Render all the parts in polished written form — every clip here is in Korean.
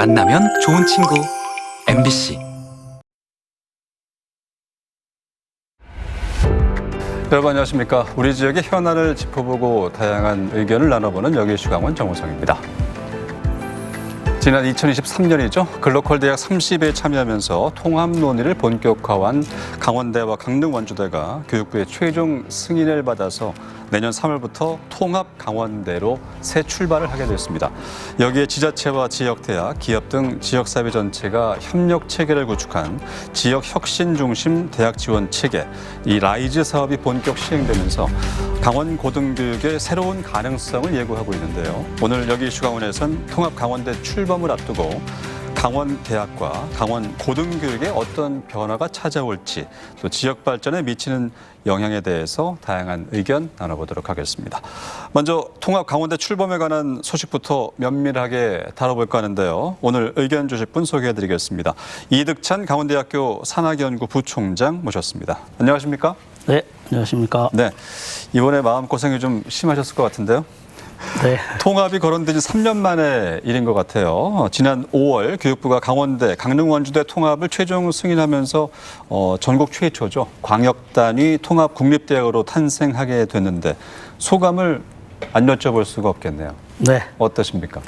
만나면 좋은 친구 MBC. 여러분 안녕하십니까. 우리 지역의 현안을 짚어보고 다양한 의견을 나눠보는 여기슈강원 정호성입니다. 지난 2023년이죠. 글로컬 대학 30에 참여하면서 통합 논의를 본격화한 강원대와 강릉원주대가 교육부의 최종 승인을 받아서 내년 3월부터 통합 강원대로 새 출발을 하게 됐습니다. 여기에 지자체와 지역대학, 기업 등 지역사회 전체가 협력 체계를 구축한 지역 혁신 중심 대학 지원 체계, 이 라이즈 사업이 본격 시행되면서 강원 고등교육의 새로운 가능성을 예고하고 있는데요. 오늘 여기 이슈강원에선 통합 강원대 출범을 앞두고 강원대학과 강원 고등교육에 어떤 변화가 찾아올지, 또 지역 발전에 미치는 영향에 대해서 다양한 의견 나눠보도록 하겠습니다. 먼저 통합 강원대 출범에 관한 소식부터 면밀하게 다뤄볼까 하는데요. 오늘 의견 주실 분 소개해드리겠습니다. 이득찬 강원대학교 산학연구 부총장 모셨습니다. 안녕하십니까? 네, 안녕하십니까? 네, 이번에 마음고생이 좀 심하셨을 것 같은데요. 네. 통합이 거론된 지 3년 만의 일인 것 같아요. 지난 5월 교육부가 강원대, 강릉원주대 통합을 최종 승인하면서 전국 최초죠. 광역단위 통합 국립대학으로 탄생하게 됐는데 소감을 안 여쭤볼 수가 없겠네요. 네. 어떠십니까?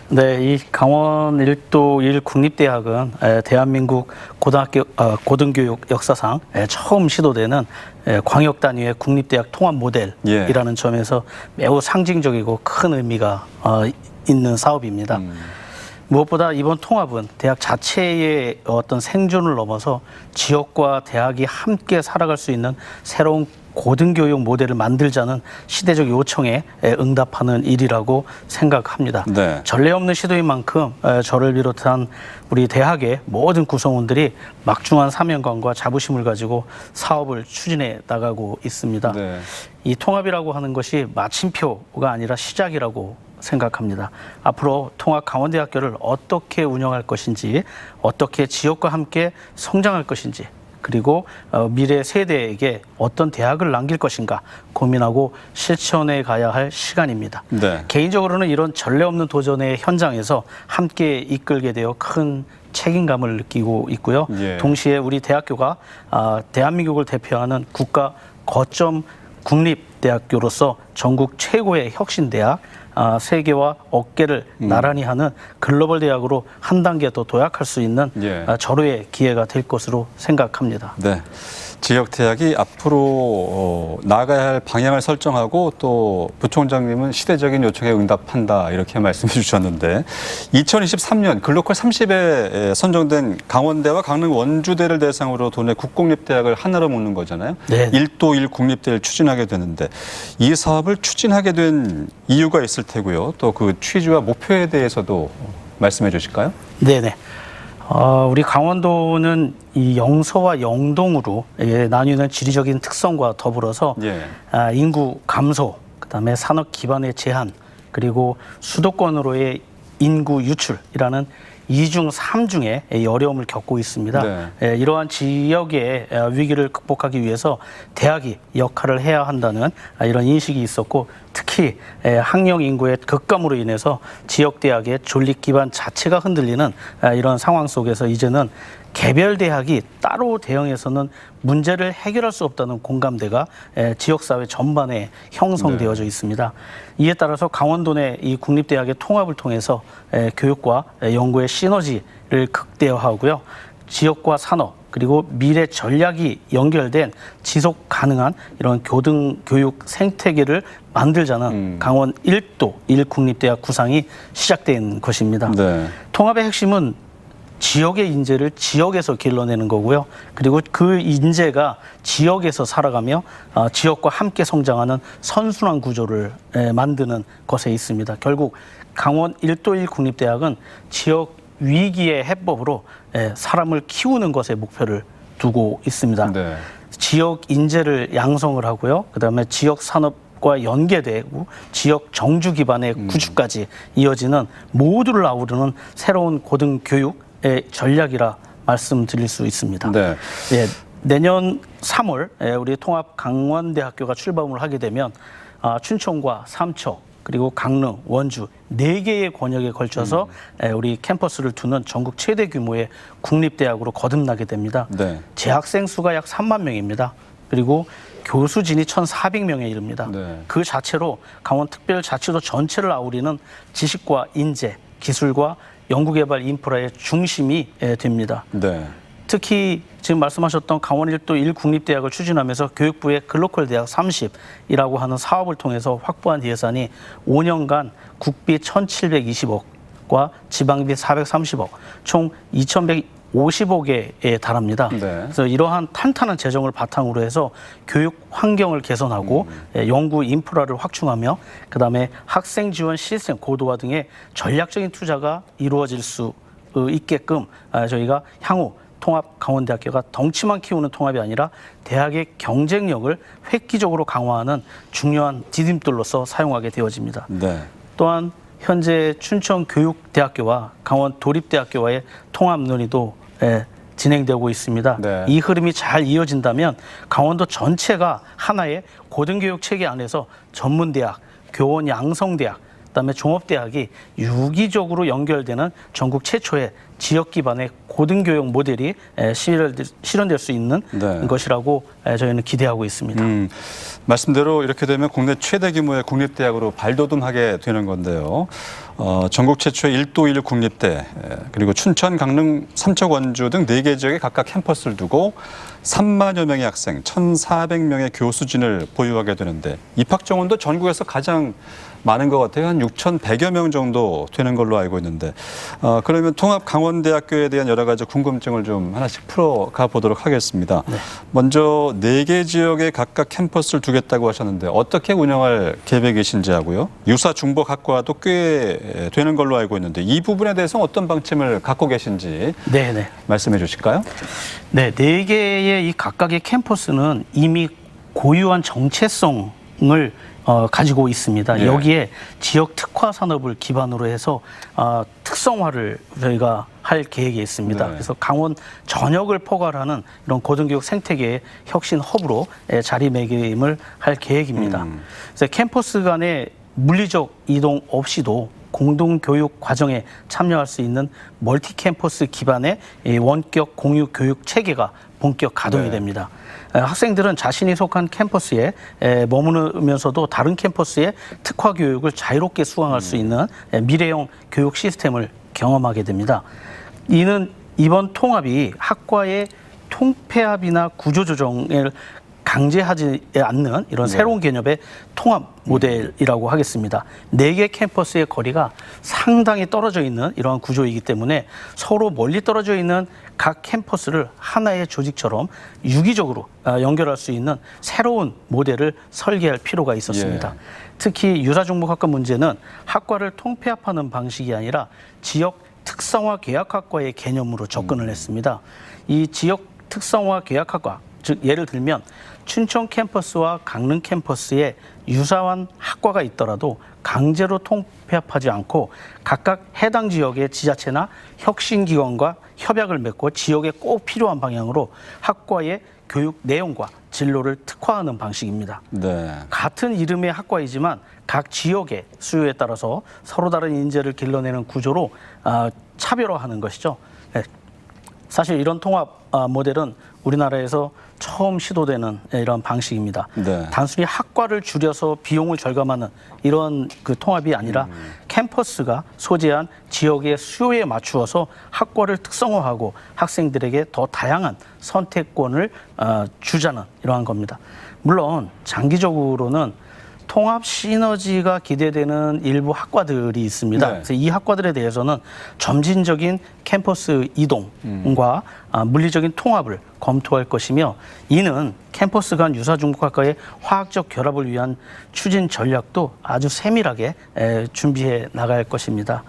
네, 이 강원 1도 1 국립대학은 대한민국 고등교육 역사상 처음 시도되는 광역 단위의 국립대학 통합 모델이라는 점에서 매우 상징적이고 큰 의미가 있는 사업입니다. 무엇보다 이번 통합은 대학 자체의 어떤 생존을 넘어서 지역과 대학이 함께 살아갈 수 있는 새로운 고등교육 모델을 만들자는 시대적 요청에 응답하는 일이라고 생각합니다. 네. 전례 없는 시도인 만큼 저를 비롯한 우리 대학의 모든 구성원들이 막중한 사명감과 자부심을 가지고 사업을 추진해 나가고 있습니다. 네. 이 통합이라고 하는 것이 마침표가 아니라 시작이라고 생각합니다. 앞으로 통합 강원대학교를 어떻게 운영할 것인지, 어떻게 지역과 함께 성장할 것인지, 그리고 미래 세대에게 어떤 대학을 남길 것인가 고민하고 실천해 가야 할 시간입니다. 네. 개인적으로는 이런 전례 없는 도전의 현장에서 함께 이끌게 되어 큰 책임감을 느끼고 있고요. 예. 동시에 우리 대학교가 대한민국을 대표하는 국가 거점 국립대학교로서 전국 최고의 혁신대학, 세계와 어깨를 나란히 하는 글로벌 대학으로 한 단계 더 도약할 수 있는 절호의 기회가 될 것으로 생각합니다. 네. 지역 대학이 앞으로 나아가야 할 방향을 설정하고 또 부총장님은 시대적인 요청에 응답한다 이렇게 말씀해 주셨는데 2023년 글로컬 30에 선정된 강원대와 강릉 원주대를 대상으로 도내 국공립대학을 하나로 묶는 거잖아요. 네. 1도 1 국립대를 추진하게 되는데 이 사업을 추진하게 된 이유가 있을 테고요. 또 그 취지와 목표에 대해서도 말씀해 주실까요? 네네. 우리 강원도는 이 영서와 영동으로 나뉘는 지리적인 특성과 더불어서 인구 감소, 그다음에 산업 기반의 제한, 그리고 수도권으로의 인구 유출이라는 이중 삼중의 어려움을 겪고 있습니다. 네. 이러한 지역의 위기를 극복하기 위해서 대학이 역할을 해야 한다는 이런 인식이 있었고, 특히 학령 인구의 급감으로 인해서 지역 대학의 존립 기반 자체가 흔들리는 이런 상황 속에서 이제는 개별 대학이 따로 대응해서는 문제를 해결할 수 없다는 공감대가 지역사회 전반에 형성되어져 있습니다. 이에 따라서 강원도 내 이 국립대학의 통합을 통해서 교육과 연구의 시너지를 극대화하고요. 지역과 산업, 그리고 미래 전략이 연결된 지속 가능한 이런 교육 생태계를 만들자는 강원 1도 1 국립대학 구상이 시작된 것입니다. 네. 통합의 핵심은 지역의 인재를 지역에서 길러내는 거고요. 그리고 그 인재가 지역에서 살아가며 지역과 함께 성장하는 선순환 구조를 만드는 것에 있습니다. 결국 강원 1도 1 국립대학은 지역 위기의 해법으로 사람을 키우는 것에 목표를 두고 있습니다. 네. 지역 인재를 양성을 하고요. 그다음에 지역 산업과 연계되고 지역 정주 기반의 구축까지 이어지는 모두를 아우르는 새로운 고등교육의 전략이라 말씀드릴 수 있습니다. 네. 내년 3월 우리 통합 강원대학교가 출범을 하게 되면 춘천과 삼척, 그리고 강릉, 원주 4개의 권역에 걸쳐서 우리 캠퍼스를 두는 전국 최대 규모의 국립대학으로 거듭나게 됩니다. 네. 재학생 수가 약 3만 명입니다. 그리고 교수진이 1,400명에 이릅니다. 네. 그 자체로 강원특별자치도 전체를 아우리는 지식과 인재, 기술과 연구개발 인프라의 중심이 됩니다. 네. 특히 지금 말씀하셨던 강원 1도 1국립대학을 추진하면서 교육부의 글로컬 대학 30이라고 하는 사업을 통해서 확보한 예산이 5년간 국비 1,720억과 지방비 430억, 총 2,150억에 달합니다. 네. 그래서 이러한 탄탄한 재정을 바탕으로 해서 교육 환경을 개선하고 연구 인프라를 확충하며 그다음에 학생 지원 시스템 고도화 등의 전략적인 투자가 이루어질 수 있게끔 저희가 향후 통합 강원대학교가 덩치만 키우는 통합이 아니라 대학의 경쟁력을 획기적으로 강화하는 중요한 디딤돌로서 사용하게 되어집니다. 네. 또한 현재 춘천교육대학교와 강원도립대학교와의 통합 논의도 진행되고 있습니다. 네. 이 흐름이 잘 이어진다면 강원도 전체가 하나의 고등교육 체계 안에서 전문대학, 교원 양성대학, 그다음에 종합대학이 유기적으로 연결되는 전국 최초의 지역 기반의 고등교육 모델이 실현될 수 있는 네. 것이라고 저희는 기대하고 있습니다. 말씀대로 이렇게 되면 국내 최대 규모의 국립대학으로 발돋움하게 되는 건데요. 전국 최초의 1도 1 국립대, 그리고 춘천, 강릉, 삼척, 원주 등 4개 지역에 각각 캠퍼스를 두고 3만여 명의 학생, 1,400명의 교수진을 보유하게 되는데 입학 정원도 전국에서 가장 많은 것 같아요. 한 6,100여 명 정도 되는 걸로 알고 있는데 그러면 통합 강원대학교에 대한 여러 가지 궁금증을 좀 하나씩 풀어가 보도록 하겠습니다. 네. 먼저 4개 지역에 각각 캠퍼스를 두겠다고 하셨는데 어떻게 운영할 계획이신지 하고요. 유사 중복학과도 꽤 되는 걸로 알고 있는데 이 부분에 대해서 어떤 방침을 갖고 계신지 네네. 말씀해 주실까요? 네, 4개의 이 각각의 캠퍼스는 이미 고유한 정체성을 가지고 있습니다. 예. 여기에 지역 특화 산업을 기반으로 해서 특성화를 저희가 할 계획이 있습니다. 네. 그래서 강원 전역을 포괄하는 이런 고등교육 생태계의 혁신 허브로 자리매김을 할 계획입니다. 그래서 캠퍼스 간의 물리적 이동 없이도 공동교육 과정에 참여할 수 있는 멀티 캠퍼스 기반의 원격 공유 교육 체계가 본격 가동이 네. 됩니다. 학생들은 자신이 속한 캠퍼스에 머무르면서도 다른 캠퍼스의 특화 교육을 자유롭게 수강할 수 있는 미래형 교육 시스템을 경험하게 됩니다. 이는 이번 통합이 학과의 통폐합이나 구조조정을 강제하지 않는 이런 새로운 개념의 통합 모델이라고 하겠습니다. 4개 캠퍼스의 거리가 상당히 떨어져 있는 이러한 구조이기 때문에 서로 멀리 떨어져 있는 각 캠퍼스를 하나의 조직처럼 유기적으로 연결할 수 있는 새로운 모델을 설계할 필요가 있었습니다. 예. 특히 유사중복학과 문제는 학과를 통폐합하는 방식이 아니라 지역 특성화 계약학과의 개념으로 접근을 했습니다. 이 지역 특성화 계약학과, 즉 예를 들면 춘천 캠퍼스와 강릉 캠퍼스에 유사한 학과가 있더라도 강제로 통폐합하지 않고 각각 해당 지역의 지자체나 혁신기관과 협약을 맺고 지역에 꼭 필요한 방향으로 학과의 교육 내용과 진로를 특화하는 방식입니다. 네. 같은 이름의 학과이지만 각 지역의 수요에 따라서 서로 다른 인재를 길러내는 구조로 차별화하는 것이죠. 네. 사실 이런 통합 모델은 우리나라에서 처음 시도되는 이런 방식입니다. 네. 단순히 학과를 줄여서 비용을 절감하는 이런 그 통합이 아니라 캠퍼스가 소재한 지역의 수요에 맞추어서 학과를 특성화하고 학생들에게 더 다양한 선택권을 주자는 이러한 겁니다. 물론 장기적으로는 통합 시너지가 기대되는 일부 학과들이 있습니다. 네. 그래서 이 학과들에 대해서는 점진적인 캠퍼스 이동과 물리적인 통합을 검토할 것이며 이는 캠퍼스 간 유사중복학과의 화학적 결합을 위한 추진 전략도 아주 세밀하게 준비해 나갈 것입니다.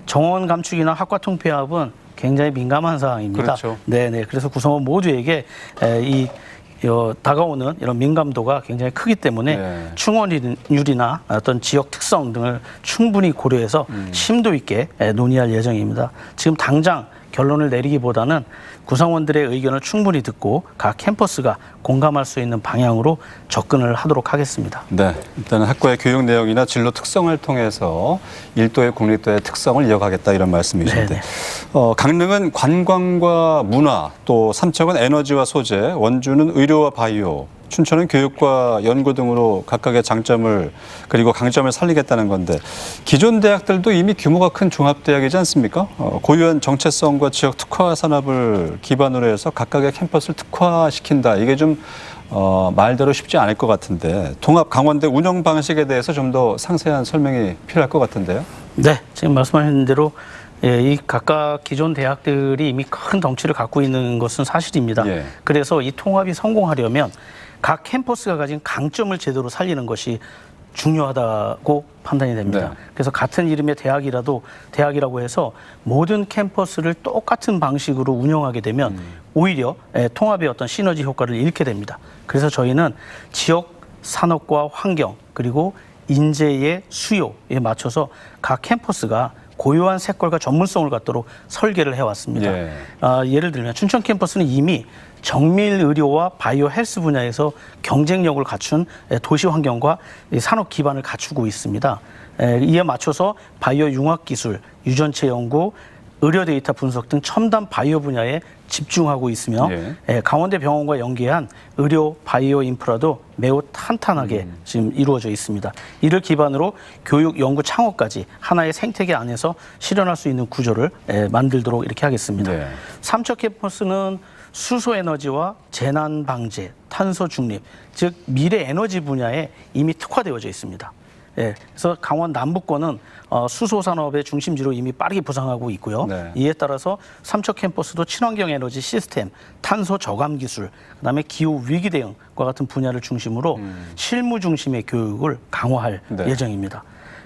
정원 감축이나 학과 통폐합은 굉장히 민감한 사항입니다. 그렇죠. 네네. 그래서 구성원 모두에게 다가오는 이런 민감도가 굉장히 크기 때문에 네. 충원율이나 어떤 지역 특성 등을 충분히 고려해서 심도 있게 논의할 예정입니다. 지금 당장 결론을 내리기보다는 구성원들의 의견을 충분히 듣고 각 캠퍼스가 공감할 수 있는 방향으로 접근을 하도록 하겠습니다. 네, 일단은 학과의 교육 내용이나 진로 특성을 통해서 일도의 국립도의 특성을 이어가겠다 이런 말씀이신데, 강릉은 관광과 문화, 또 삼척은 에너지와 소재, 원주는 의료와 바이오, 춘천은 교육과 연구 등으로 각각의 장점을 그리고 강점을 살리겠다는 건데, 기존 대학들도 이미 규모가 큰 종합대학이지 않습니까? 고유한 정체성과 지역 특화 산업을 기반으로 해서 각각의 캠퍼스를 특화시킨다. 이게 좀 말대로 쉽지 않을 것 같은데, 통합 강원대 운영 방식에 대해서 좀 더 상세한 설명이 필요할 것 같은데요. 네, 지금 말씀하신 대로 이 각각 기존 대학들이 이미 큰 덩치를 갖고 있는 것은 사실입니다. 예. 그래서 이 통합이 성공하려면 각 캠퍼스가 가진 강점을 제대로 살리는 것이 중요하다고 판단이 됩니다. 네. 그래서 같은 이름의 대학이라고 해서 모든 캠퍼스를 똑같은 방식으로 운영하게 되면 오히려 통합의 어떤 시너지 효과를 잃게 됩니다. 그래서 저희는 지역 산업과 환경 그리고 인재의 수요에 맞춰서 각 캠퍼스가 고유한 색깔과 전문성을 갖도록 설계를 해왔습니다. 예. 예를 들면 춘천 캠퍼스는 이미 정밀 의료와 바이오 헬스 분야에서 경쟁력을 갖춘 도시 환경과 산업 기반을 갖추고 있습니다. 이에 맞춰서 바이오 융합 기술, 유전체 연구, 의료 데이터 분석 등 첨단 바이오 분야에 집중하고 있으며 강원대 병원과 연계한 의료 바이오 인프라도 매우 탄탄하게 지금 이루어져 있습니다. 이를 기반으로 교육, 연구, 창업까지 하나의 생태계 안에서 실현할 수 있는 구조를 만들도록 이렇게 하겠습니다. 네. 삼척 캠퍼스는 수소 에너지와 재난 방제, 탄소 중립, 즉 미래 에너지 분야에 이미 특화되어져 있습니다. 그래서 강원 남부권은 수소 산업의 중심지로 이미 빠르게 부상하고 있고요. 네. 이에 따라서 삼척 캠퍼스도 친환경 에너지 시스템, 탄소 저감 기술, 그다음에 기후 위기 대응과 같은 분야를 중심으로 실무 중심의 교육을 강화할 예정입니다.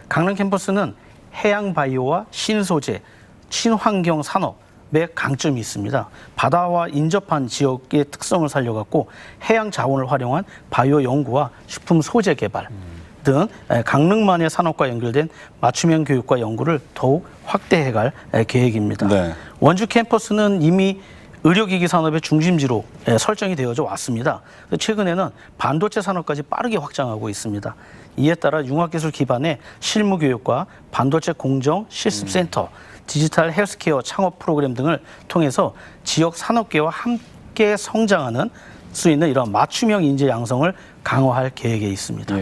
강릉 캠퍼스는 해양 바이오와 신소재, 친환경 산업의 강점이 있습니다. 바다와 인접한 지역의 특성을 살려갖고 해양 자원을 활용한 바이오 연구와 식품 소재 개발 등 강릉만의 산업과 연결된 맞춤형 교육과 연구를 더욱 확대해갈 계획입니다. 네. 원주 캠퍼스는 이미 의료기기 산업의 중심지로 설정이 되어져 왔습니다. 최근에는 반도체 산업까지 빠르게 확장하고 있습니다. 이에 따라 융합기술 기반의 실무 교육과 반도체 공정 실습센터, 디지털 헬스케어 창업 프로그램 등을 통해서 지역 산업계와 함께 성장하는 수 있는 이런 맞춤형 인재 양성을 강화할 계획에 있습니다.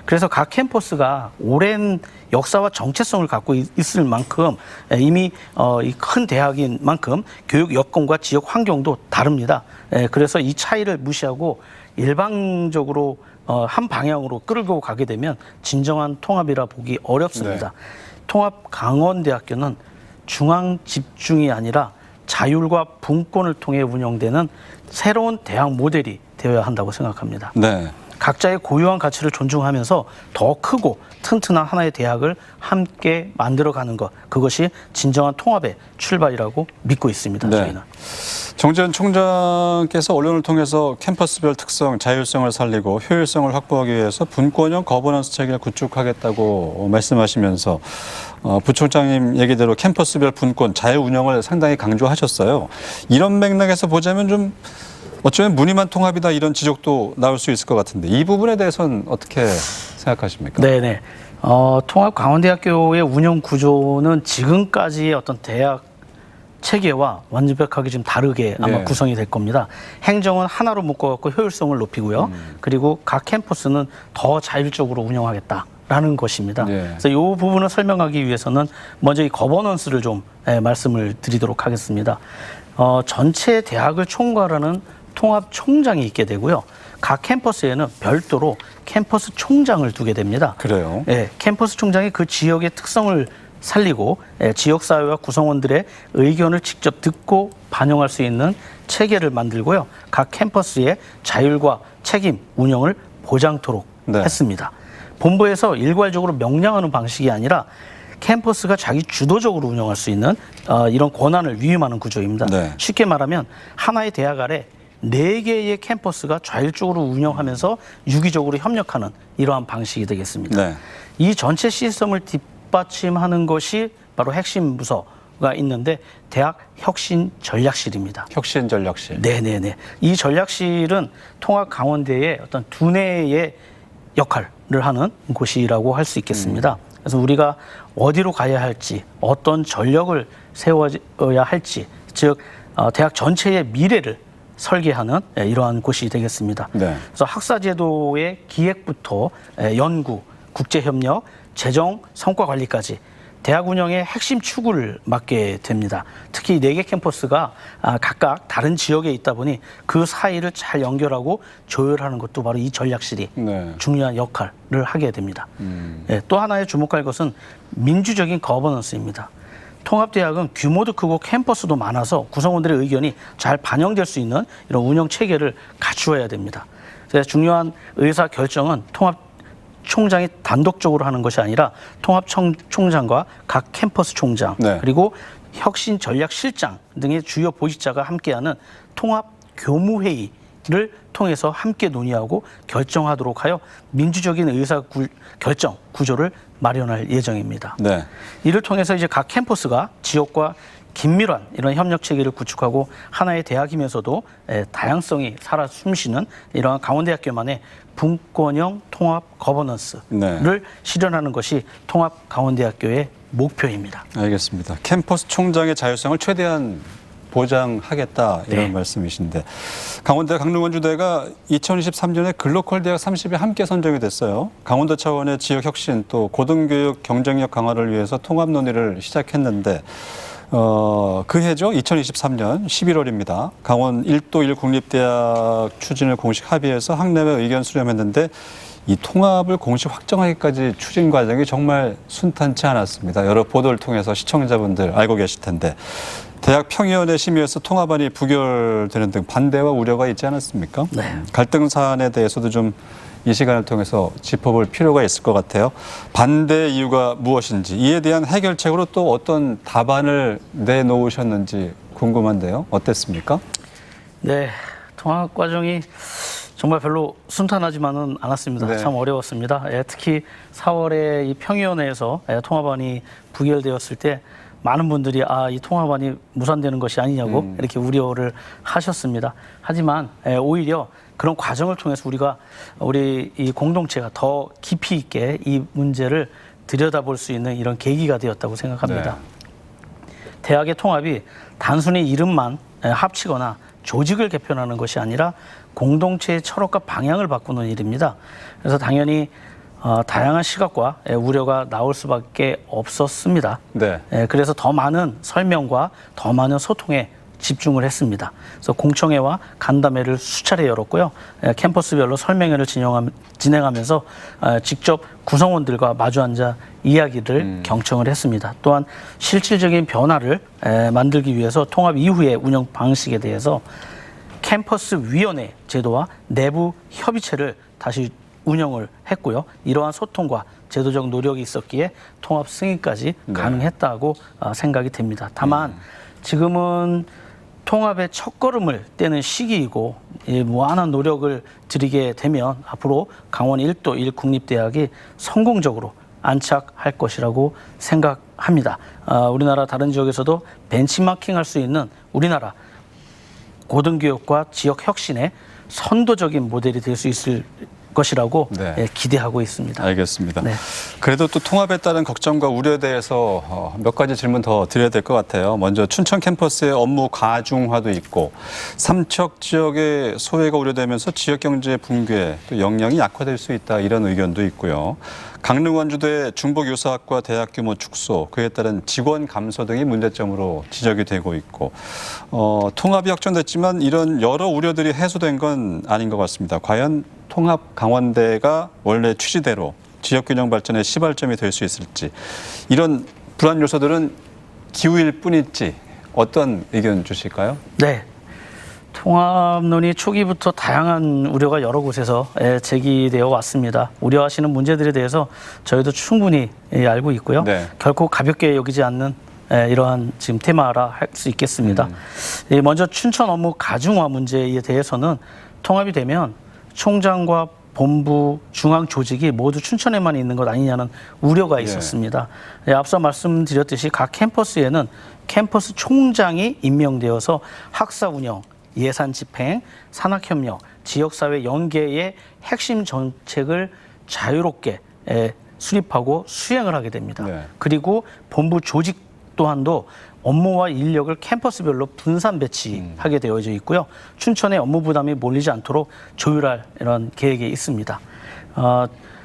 그래서 각 캠퍼스가 오랜 역사와 정체성을 갖고 있을 만큼 이미 이 큰 대학인 만큼 교육 여건과 지역 환경도 다릅니다. 그래서 이 차이를 무시하고 일방적으로 한 방향으로 끌고 가게 되면 진정한 통합이라 보기 어렵습니다. 통합 강원대학교는 중앙 집중이 아니라 자율과 분권을 통해 운영되는 새로운 대학 모델이 되어야 한다고 생각합니다. 네. 각자의 고유한 가치를 존중하면서 더 크고 튼튼한 하나의 대학을 함께 만들어가는 것, 그것이 진정한 통합의 출발이라고 믿고 있습니다. 저희는. 정재현 총장께서 언론을 통해서 캠퍼스별 특성, 자율성을 살리고 효율성을 확보하기 위해서 분권형 거버넌스 체계를 구축하겠다고 말씀하시면서 부총장님 얘기대로 캠퍼스별 분권, 자율 운영을 상당히 강조하셨어요. 이런 맥락에서 보자면 좀 어쩌면 무늬만 통합이다 이런 지적도 나올 수 있을 것 같은데 이 부분에 대해서는 어떻게 생각하십니까? 네네. 통합 강원대학교의 운영 구조는 지금까지의 어떤 대학 체계와 완벽하게 좀 다르게 아마 구성이 될 겁니다. 행정은 하나로 묶어갖고 효율성을 높이고요. 그리고 각 캠퍼스는 더 자율적으로 운영하겠다라는 것입니다. 그래서 이 부분을 설명하기 위해서는 먼저 이 거버넌스를 좀 말씀을 드리도록 하겠습니다. 전체 대학을 총괄하는 통합 총장이 있게 되고요. 각 캠퍼스에는 별도로 캠퍼스 총장을 두게 됩니다. 그래요? 캠퍼스 총장이 그 지역의 특성을 살리고 지역사회와 구성원들의 의견을 직접 듣고 반영할 수 있는 체계를 만들고요. 각 캠퍼스의 자율과 책임, 운영을 보장토록 했습니다. 본부에서 일괄적으로 명령하는 방식이 아니라 캠퍼스가 자기 주도적으로 운영할 수 있는 이런 권한을 위임하는 구조입니다. 쉽게 말하면 하나의 대학 아래 4개의 캠퍼스가 자율적으로 운영하면서 유기적으로 협력하는 이러한 방식이 되겠습니다. 이 전체 시스템을 뒷받침하는 것이 바로 핵심 부서 부가 있는데 대학 혁신전략실입니다. 혁신전략실. 네네네. 이 전략실은 통합강원대의 어떤 두뇌의 역할을 하는 곳이라고 할 수 있겠습니다. 그래서 우리가 어디로 가야 할지, 어떤 전력을 세워야 할지, 즉 대학 전체의 미래를 설계하는 이러한 곳이 되겠습니다. 네. 그래서 학사제도의 기획부터 연구, 국제협력, 재정, 성과 관리까지 대학 운영의 핵심 추구를 맡게 됩니다. 특히 4개 캠퍼스가 각각 다른 지역에 있다 보니 그 사이를 잘 연결하고 조율하는 것도 바로 이 전략실이 네. 중요한 역할을 하게 됩니다. 또 하나의 주목할 것은 민주적인 거버넌스입니다. 통합대학은 규모도 크고 캠퍼스도 많아서 구성원들의 의견이 잘 반영될 수 있는 이런 운영 체계를 갖추어야 됩니다. 그래서 중요한 의사 결정은 통합총장이 단독적으로 하는 것이 아니라 통합총장과 각 캠퍼스 총장 네. 그리고 혁신전략실장 등의 주요 보직자가 함께하는 통합교무회의를 통해서 함께 논의하고 결정하도록 하여 민주적인 결정 구조를 마련할 예정입니다. 네. 이를 통해서 이제 각 캠퍼스가 지역과 긴밀한 이런 협력 체계를 구축하고 하나의 대학이면서도 다양성이 살아 숨쉬는 이러한 강원대학교만의 분권형 통합 거버넌스를 네. 실현하는 것이 통합 강원대학교의 목표입니다. 알겠습니다. 캠퍼스 총장의 자율성을 최대한 보장하겠다 이런 네. 말씀이신데 강원대 강릉원주대가 2023년에 글로컬 대학 30에 함께 선정이 됐어요. 강원도 차원의 지역 혁신 또 고등교육 경쟁력 강화를 위해서 통합 논의를 시작했는데 그 해죠. 2023년 11월입니다. 강원 1도 1국립대학 추진을 공식 합의해서 학내외 의견 수렴했는데 이 통합을 공식 확정하기까지 추진 과정이 정말 순탄치 않았습니다. 여러 보도를 통해서 시청자분들 알고 계실 텐데 대학 평의원회 심의에서 통합안이 부결되는 등 반대와 우려가 있지 않았습니까? 네. 갈등 사안에 대해서도 좀 이 시간을 통해서 짚어볼 필요가 있을 것 같아요. 반대 이유가 무엇인지 이에 대한 해결책으로 또 어떤 답안을 내놓으셨는지 궁금한데요. 어땠습니까? 네, 통합 과정이 정말 별로 순탄하지만은 않았습니다. 네. 참 어려웠습니다. 특히 4월에 이 평의원회에서 통합안이 부결되었을 때 많은 분들이 이 통합안이 무산되는 것이 아니냐고 이렇게 우려를 하셨습니다. 하지만 오히려 그런 과정을 통해서 우리 이 공동체가 더 깊이 있게 이 문제를 들여다볼 수 있는 이런 계기가 되었다고 생각합니다. 네. 대학의 통합이 단순히 이름만 합치거나 조직을 개편하는 것이 아니라 공동체의 철학과 방향을 바꾸는 일입니다. 그래서 당연히 다양한 시각과 우려가 나올 수밖에 없었습니다. 네. 그래서 더 많은 설명과 더 많은 소통에 집중을 했습니다. 그래서 공청회와 간담회를 수차례 열었고요. 캠퍼스별로 설명회를 진행하면서 직접 구성원들과 마주 앉아 이야기를 경청을 했습니다. 또한 실질적인 변화를 만들기 위해서 통합 이후의 운영 방식에 대해서 캠퍼스 위원회 제도와 내부 협의체를 다시 운영을 했고요. 이러한 소통과 제도적 노력이 있었기에 통합 승인까지 가능했다고 생각이 됩니다. 다만 지금은 통합의 첫걸음을 떼는 시기이고 무한한 노력을 들이게 되면 앞으로 강원 1도 1국립대학이 성공적으로 안착할 것이라고 생각합니다. 우리나라 다른 지역에서도 벤치마킹할 수 있는 우리나라 고등교육과 지역 혁신의 선도적인 모델이 될 수 있을 것이라고 네. 기대하고 있습니다. 알겠습니다. 네. 그래도 또 통합에 따른 걱정과 우려에 대해서 몇 가지 질문 더 드려야 될 것 같아요. 먼저 춘천 캠퍼스의 업무 과중화도 있고 삼척 지역의 소외가 우려되면서 지역 경제 붕괴, 또 역량이 약화될 수 있다 이런 의견도 있고요. 강릉 원주대 중복유사학과 대학 규모 축소, 그에 따른 직원 감소 등이 문제점으로 지적이 되고 있고 통합이 확정됐지만 이런 여러 우려들이 해소된 건 아닌 것 같습니다. 과연 통합 강원대가 원래 취지대로 지역균형 발전의 시발점이 될 수 있을지 이런 불안 요소들은 기우일 뿐일지 어떤 의견 주실까요? 네. 통합론이 초기부터 다양한 우려가 여러 곳에서 제기되어 왔습니다. 우려하시는 문제들에 대해서 저희도 충분히 알고 있고요. 네. 결코 가볍게 여기지 않는 이러한 지금 테마라 할 수 있겠습니다. 먼저 춘천 업무 가중화 문제에 대해서는 통합이 되면 총장과 본부 중앙 조직이 모두 춘천에만 있는 것 아니냐는 우려가 있었습니다. 예, 앞서 말씀드렸듯이 각 캠퍼스에는 캠퍼스 총장이 임명되어서 학사 운영, 예산 집행, 산학협력, 지역사회 연계의 핵심 정책을 자유롭게 수립하고 수행을 하게 됩니다. 네. 그리고 본부 조직 또한도 업무와 인력을 캠퍼스별로 분산 배치하게 되어져 있고요. 춘천의 업무 부담이 몰리지 않도록 조율할 이런 계획이 있습니다.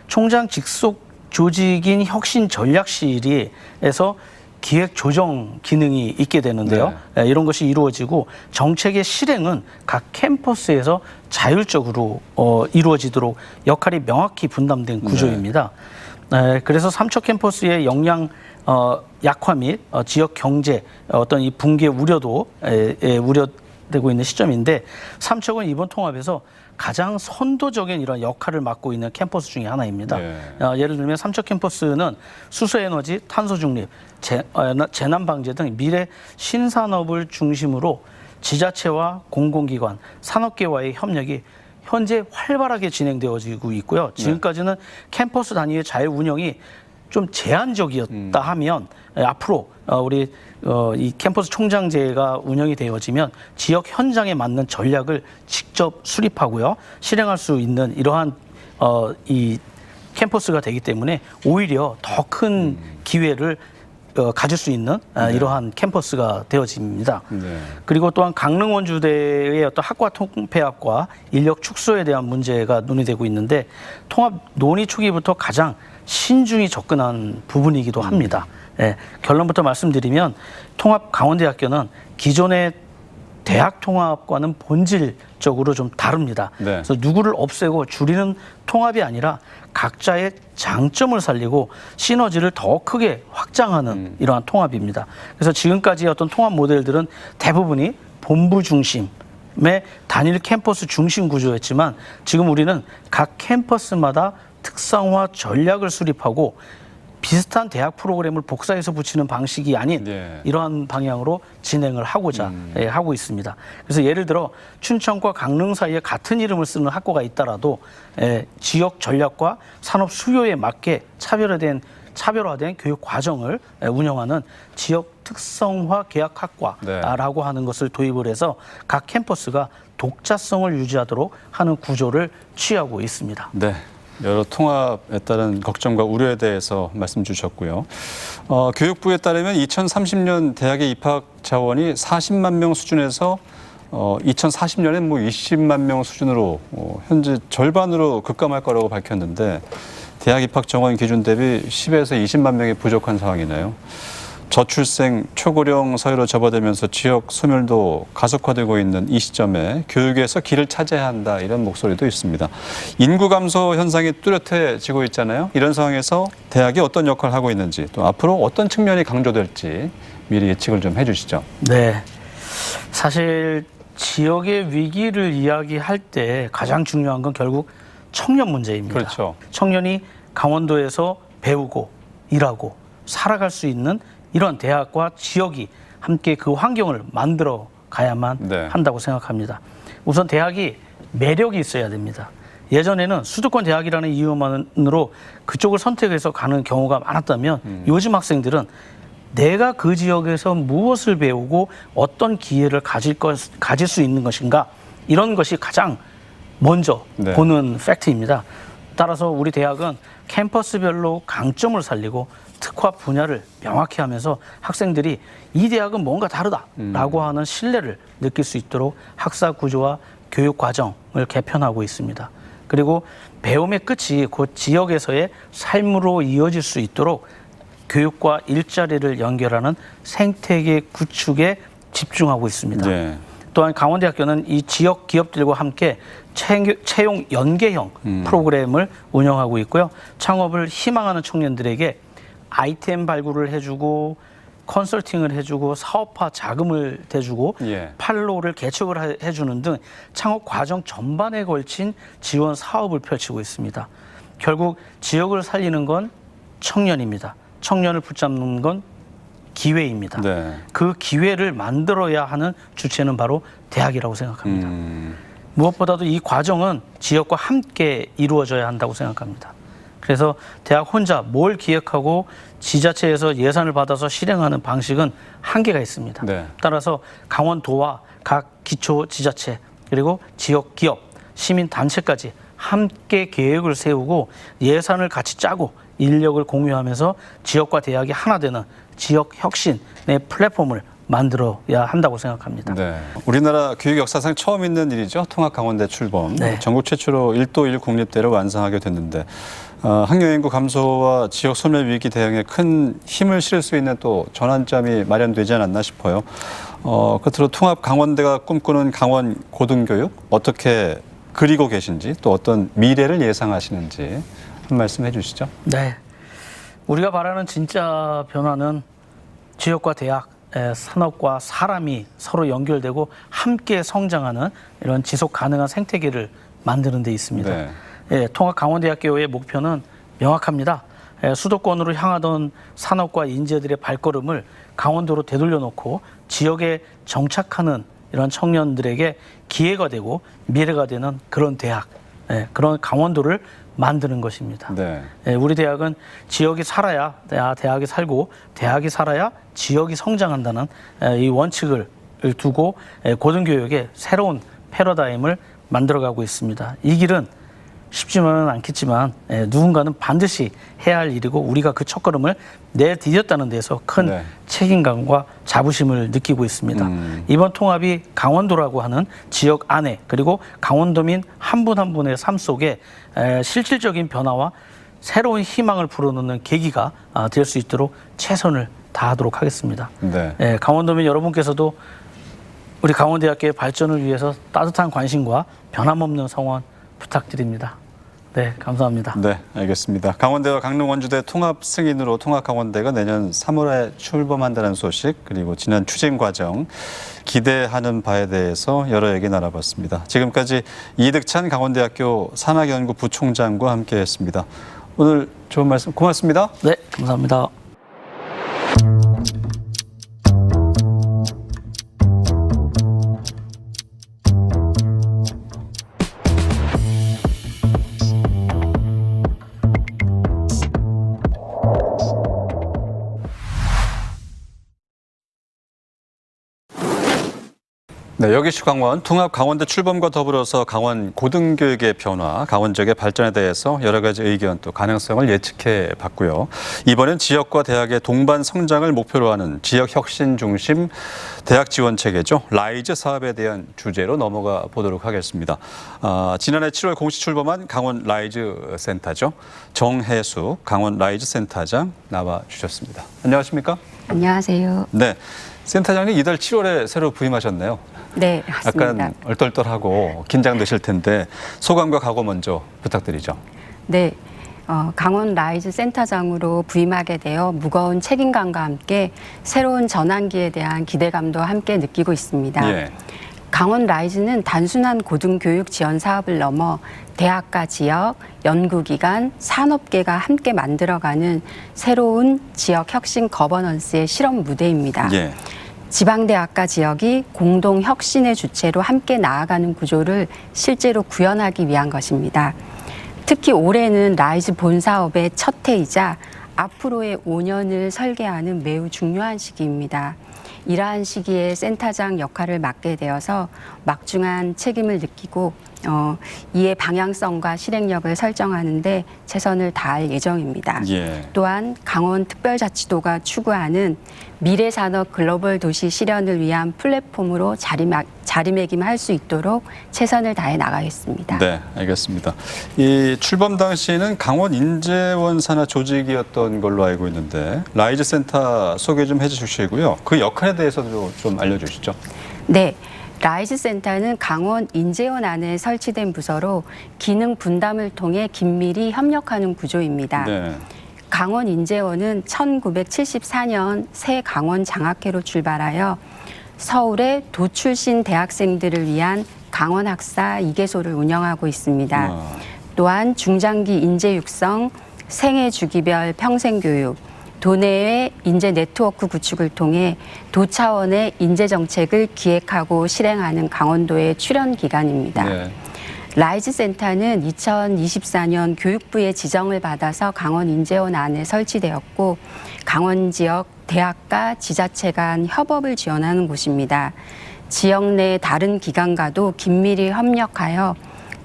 총장 직속 조직인 혁신전략실에서 기획 조정 기능이 있게 되는데요. 네. 이런 것이 이루어지고 정책의 실행은 각 캠퍼스에서 자율적으로 이루어지도록 역할이 명확히 분담된 구조입니다. 그래서 삼척 캠퍼스의 역량 약화 및 지역 경제 어떤 이 붕괴 우려도 우려되고 있는 시점인데 삼척은 이번 통합에서 가장 선도적인 이런 역할을 맡고 있는 캠퍼스 중에 하나입니다. 네. 예를 들면 삼척 캠퍼스는 수소에너지, 탄소중립, 재난방제 등 미래 신산업을 중심으로 지자체와 공공기관, 산업계와의 협력이 현재 활발하게 진행되어지고 있고요. 지금까지는 캠퍼스 단위의 자유 운영이 좀 제한적이었다 하면 앞으로 우리 이 캠퍼스 총장제가 운영이 되어지면 지역 현장에 맞는 전략을 직접 수립하고요. 실행할 수 있는 이러한 이 캠퍼스가 되기 때문에 오히려 더 큰 기회를 가질 수 있는 이러한 캠퍼스가 되어집니다. 네. 그리고 또한 강릉 원주대의 어떤 학과 통폐합과 인력 축소에 대한 문제가 논의되고 있는데 통합 논의 초기부터 가장 신중히 접근한 부분이기도 합니다. 결론부터 말씀드리면 통합 강원대학교는 기존의 대학 통합과는 본질적으로 좀 다릅니다. 네. 그래서 누구를 없애고 줄이는 통합이 아니라 각자의 장점을 살리고 시너지를 더 크게 확장하는 이러한 통합입니다. 그래서 지금까지의 어떤 통합 모델들은 대부분이 본부 중심의 단일 캠퍼스 중심 구조였지만 지금 우리는 각 캠퍼스마다 특성화 전략을 수립하고 비슷한 대학 프로그램을 복사해서 붙이는 방식이 아닌 이러한 방향으로 진행을 하고자 하고 있습니다. 그래서 예를 들어 춘천과 강릉 사이에 같은 이름을 쓰는 학과가 있더라도 지역 전략과 산업 수요에 맞게 차별화된 교육 과정을 운영하는 지역 특성화 계약학과라고 하는 것을 도입을 해서 각 캠퍼스가 독자성을 유지하도록 하는 구조를 취하고 있습니다. 네. 여러 통합에 따른 걱정과 우려에 대해서 말씀 주셨고요. 교육부에 따르면 2030년 대학의 입학 자원이 40만 명 수준에서 2040년엔 뭐 20만 명 수준으로 현재 절반으로 급감할 거라고 밝혔는데 대학 입학 정원 기준 대비 10에서 20만 명이 부족한 상황이네요. 저출생, 초고령 사회로 접어들면서 지역 소멸도 가속화되고 있는 이 시점에 교육에서 길을 찾아야 한다 이런 목소리도 있습니다. 인구 감소 현상이 뚜렷해지고 있잖아요. 이런 상황에서 대학이 어떤 역할을 하고 있는지 또 앞으로 어떤 측면이 강조될지 미리 예측을 좀 해주시죠. 네, 사실 지역의 위기를 이야기할 때 가장 중요한 건 결국 청년 문제입니다. 그렇죠. 청년이 강원도에서 배우고 일하고 살아갈 수 있는 이런 대학과 지역이 함께 그 환경을 만들어 가야만 한다고 생각합니다. 우선 대학이 매력이 있어야 됩니다. 예전에는 수도권 대학이라는 이유만으로 그쪽을 선택해서 가는 경우가 많았다면 요즘 학생들은 내가 그 지역에서 무엇을 배우고 어떤 기회를 가질 수 있는 것인가 이런 것이 가장 먼저 보는 팩트입니다. 따라서 우리 대학은 캠퍼스별로 강점을 살리고 특화 분야를 명확히 하면서 학생들이 이 대학은 뭔가 다르다라고 하는 신뢰를 느낄 수 있도록 학사 구조와 교육 과정을 개편하고 있습니다. 그리고 배움의 끝이 곧 지역에서의 삶으로 이어질 수 있도록 교육과 일자리를 연결하는 생태계 구축에 집중하고 있습니다. 네. 또한 강원대학교는 이 지역 기업들과 함께 채용 연계형 프로그램을 운영하고 있고요. 창업을 희망하는 청년들에게 아이템 발굴을 해주고 컨설팅을 해주고 사업화 자금을 대주고 판로를 개척을 해주는 등 창업 과정 전반에 걸친 지원 사업을 펼치고 있습니다. 결국 지역을 살리는 건 청년입니다. 청년을 붙잡는 건 기회입니다. 그 기회를 만들어야 하는 주체는 바로 대학이라고 생각합니다. 무엇보다도 이 과정은 지역과 함께 이루어져야 한다고 생각합니다. 그래서 대학 혼자 뭘 기획하고 지자체에서 예산을 받아서 실행하는 방식은 한계가 있습니다. 네. 따라서 강원도와 각 기초지자체 그리고 지역 기업, 시민단체까지 함께 계획을 세우고 예산을 같이 짜고 인력을 공유하면서 지역과 대학이 하나 되는 지역 혁신의 플랫폼을 만들어야 한다고 생각합니다. 네. 우리나라 교육 역사상 처음 있는 일이죠. 통합 강원대 출범. 네. 전국 최초로 1도 1 국립대를 완성하게 됐는데 학령 인구 감소와 지역 소멸 위기 대응에 큰 힘을 실을 수 있는 또 전환점이 마련되지 않았나 싶어요. 끝으로 통합 강원대가 꿈꾸는 강원 고등교육 어떻게 그리고 계신지 또 어떤 미래를 예상하시는지 한 말씀 해주시죠. 네. 우리가 바라는 진짜 변화는 지역과 대학, 산업과 사람이 서로 연결되고 함께 성장하는 이런 지속 가능한 생태계를 만드는 데 있습니다. 네. 통합 강원대학교의 목표는 명확합니다. 수도권으로 향하던 산업과 인재들의 발걸음을 강원도로 되돌려놓고 지역에 정착하는 이런 청년들에게 기회가 되고 미래가 되는 그런 대학, 그런 강원도를 만드는 것입니다. 네. 우리 대학은 지역이 살아야 대학이 살고 대학이 살아야 지역이 성장한다는 이 원칙을 두고 고등교육의 새로운 패러다임을 만들어가고 있습니다. 이 길은 쉽지만은 않겠지만 누군가는 반드시 해야 할 일이고 우리가 그 첫걸음을 내디뎠다는 데서 큰 네. 책임감과 자부심을 느끼고 있습니다. 이번 통합이 강원도라고 하는 지역 안에 그리고 강원도민 한 분 한 분의 삶 속에 실질적인 변화와 새로운 희망을 불어넣는 계기가 될 수 있도록 최선을 다하도록 하겠습니다. 네. 강원도민 여러분께서도 우리 강원대학교의 발전을 위해서 따뜻한 관심과 변함없는 성원 부탁드립니다. 네, 감사합니다. 네, 알겠습니다. 강원대와 강릉 원주대 통합 승인으로 통합 강원대가 내년 3월에 출범한다는 소식 그리고 지난 추진 과정 기대하는 바에 대해서 여러 얘기 나눠봤습니다. 지금까지 이득찬 강원대학교 산학연구 부총장과 함께했습니다. 오늘 좋은 말씀 고맙습니다. 네, 감사합니다. 네, 여기시 강원 통합 강원대 출범과 더불어서 강원 고등교육의 변화, 강원 지역의 발전에 대해서 여러 가지 의견 또 가능성을 예측해 봤고요. 이번엔 지역과 대학의 동반 성장을 목표로 하는 지역 혁신 중심 대학 지원 체계죠. 라이즈 사업에 대한 주제로 넘어가 보도록 하겠습니다. 지난해 7월 공식 출범한 강원 라이즈 센터죠. 정혜수 강원 라이즈 센터장 나와 주셨습니다. 안녕하십니까? 안녕하세요. 네, 센터장님 이달 7월에 새로 부임하셨네요. 네, 맞습니다. 약간 얼떨떨하고 긴장되실 텐데 소감과 각오 먼저 부탁드리죠. 네, 강원 라이즈 센터장으로 부임하게 되어 무거운 책임감과 함께 새로운 전환기에 대한 기대감도 함께 느끼고 있습니다. 예. 강원 라이즈는 단순한 고등교육 지원 사업을 넘어 대학과 지역, 연구기관, 산업계가 함께 만들어가는 새로운 지역 혁신 거버넌스의 실험 무대입니다. 예. 지방대학과 지역이 공동 혁신의 주체로 함께 나아가는 구조를 실제로 구현하기 위한 것입니다. 특히 올해는 라이즈 본사업의 첫 해이자 앞으로의 5년을 설계하는 매우 중요한 시기입니다. 이러한 시기에 센터장 역할을 맡게 되어서 막중한 책임을 느끼고 이에 방향성과 실행력을 설정하는 데 최선을 다할 예정입니다. 예. 또한 강원특별자치도가 추구하는 미래산업 글로벌 도시 실현을 위한 플랫폼으로 자리매김할 수 있도록 최선을 다해 나가겠습니다. 네, 알겠습니다. 이 출범 당시에는 강원 인재원 산하 조직이었던 걸로 알고 있는데 라이즈 센터 소개 좀 해주시고요. 그 역할에 대해서도 좀 알려주시죠. 네. 라이즈 센터는 강원 인재원 안에 설치된 부서로 기능 분담을 통해 긴밀히 협력하는 구조입니다. 네. 강원 인재원은 1974년 새 강원 장학회로 출발하여 서울의 도 출신 대학생들을 위한 강원 학사 2개소를 운영하고 있습니다. 또한 중장기 인재 육성, 생애 주기별 평생 교육, 도내의 인재 네트워크 구축을 통해 도 차원의 인재 정책을 기획하고 실행하는 강원도의 출연 기관입니다. 네. 라이즈 센터는 2024년 교육부의 지정을 받아서 강원 인재원 안에 설치되었고 강원 지역 대학과 지자체 간 협업을 지원하는 곳입니다. 지역 내 다른 기관과도 긴밀히 협력하여